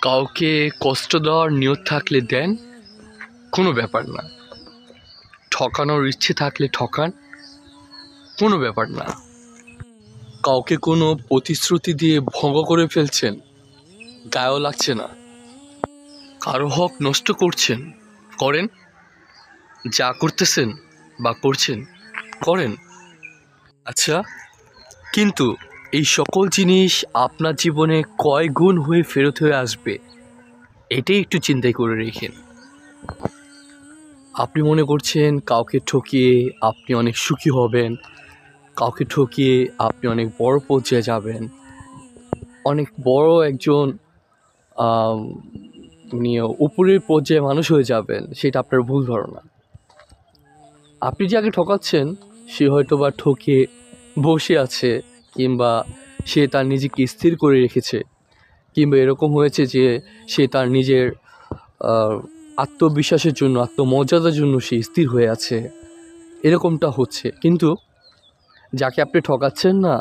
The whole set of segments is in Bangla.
কাউকে কষ্ট দেওয়ার নিয়ত থাকলে দেন, কোনো ব্যাপার না। ঠকানোর ইচ্ছে থাকলে ঠকান, কোনো ব্যাপার না। কাউকে কোনো প্রতিশ্রুতি দিয়ে ভঙ্গ করে ফেলছেন, গায়েও লাগছে না। কারো হক নষ্ট করছেন, করেন। যা করতেছেন বা করছেন করেন। আচ্ছা, কিন্তু এই সকল জিনিস আপনার জীবনে কয় গুণ হয়ে ফেরত হয়ে আসবে এটাই একটু চিন্তাই করে রেখেন। আপনি মনে করছেন কাউকে ঠকিয়ে আপনি অনেক সুখী হবেন, কাউকে ঠকিয়ে আপনি অনেক বড় পর্যায়ে যাবেন, অনেক বড় একজন উপরের পর্যায়ে মানুষ হয়ে যাবেন। সেটা আপনার ভুল ধারণা। আপনি যাকে ঠকাচ্ছেন সে হয়তো বা ঠকিয়ে বসে আছে, কিংবা সে তার নিজেকে স্থির করে রেখেছে, কিংবা এরকম হয়েছে যে সে তার নিজের আত্মবিশ্বাসের জন্য, আত্মমর্যাদার জন্য সে স্থির হয়ে আছে, এরকমটা হচ্ছে। কিন্তু যাকে আপনি ঠকাচ্ছেন না,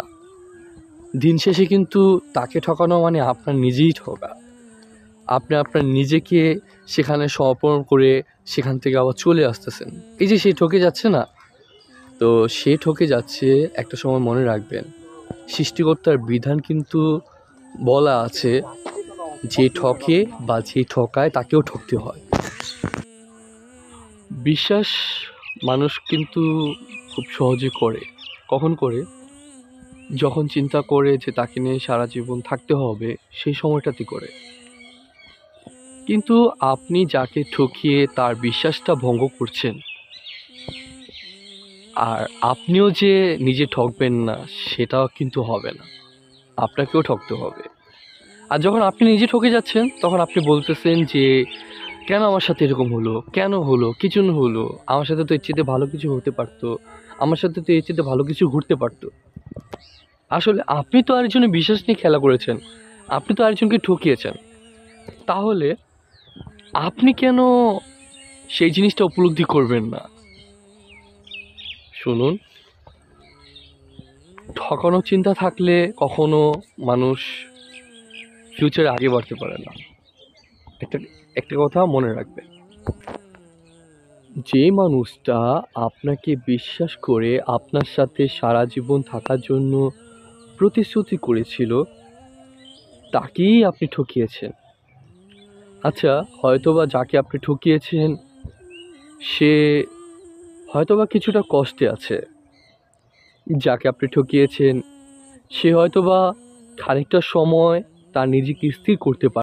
দিন শেষে কিন্তু তাকে ঠকানো মানে আপনার নিজেই ঠকা। আপনি আপনার নিজেকে সেখানে সমর্পণ করে সেখান থেকে আবার চলে আসতেছেন। এই যে সে ঠকে যাচ্ছে না, তো সে ঠকে যাচ্ছে, একটা সময় মনে রাখবেন সৃষ্টিকর্তার বিধান কিন্তু বলা আছে যে ঠকে বা যে ঠকায় তাকেও ঠকতে হয়। বিশ্বাস মানুষ কিন্তু খুব সহজে করে। কখন করে? যখন চিন্তা করে যে তাকে নিয়ে সারা জীবন থাকতে হবে, সেই সময়টাতে করে। কিন্তু আপনি যাকে ঠকিয়ে তার বিশ্বাসটা ভঙ্গ করছেন, আর আপনিও যে নিজে ঠকবেন না সেটাও কিন্তু হবে না, আপনাকেও ঠকতে হবে। আর যখন আপনি নিজে ঠকে যাচ্ছেন তখন আপনি বলতেছেন যে কেন আমার সাথে এরকম হলো, কেন হলো, কি জন্য হলো, আমার সাথে তো এর চেয়ে ভালো কিছু হতে পারতো, আমার সাথে তো এর চেয়ে ভালো কিছু ঘুরতে পারতো। আসলে আপনি তো আরেকজনের বিশ্বাস নিয়ে খেলা করেছেন, আপনি তো আরেকজনকে ঠকিয়েছেন। তাহলে আপনি কেন সেই জিনিসটা উপলব্ধি করবেন না? শুনুন, ঠকানোর চিন্তা থাকলে কখনো মানুষ ফিউচারে আগে বাড়তে পারে না। একটা একটা কথা মনে রাখবেন, যে মানুষটা আপনাকে বিশ্বাস করে আপনার সাথে সারা জীবন থাকার জন্য প্রতিশ্রুতি করেছিল, তাকেই আপনি ঠকিয়েছেন। আচ্ছা, হয়তোবা যাকে আপনি ঠকিয়েছেন সে হয়তোবা কিছুটা কষ্টে আছে, যাকে আপনি ঠকিয়েছেন সে হয়তোবা খানিকটা সময় তার নিজেকে স্থির করতে পারে।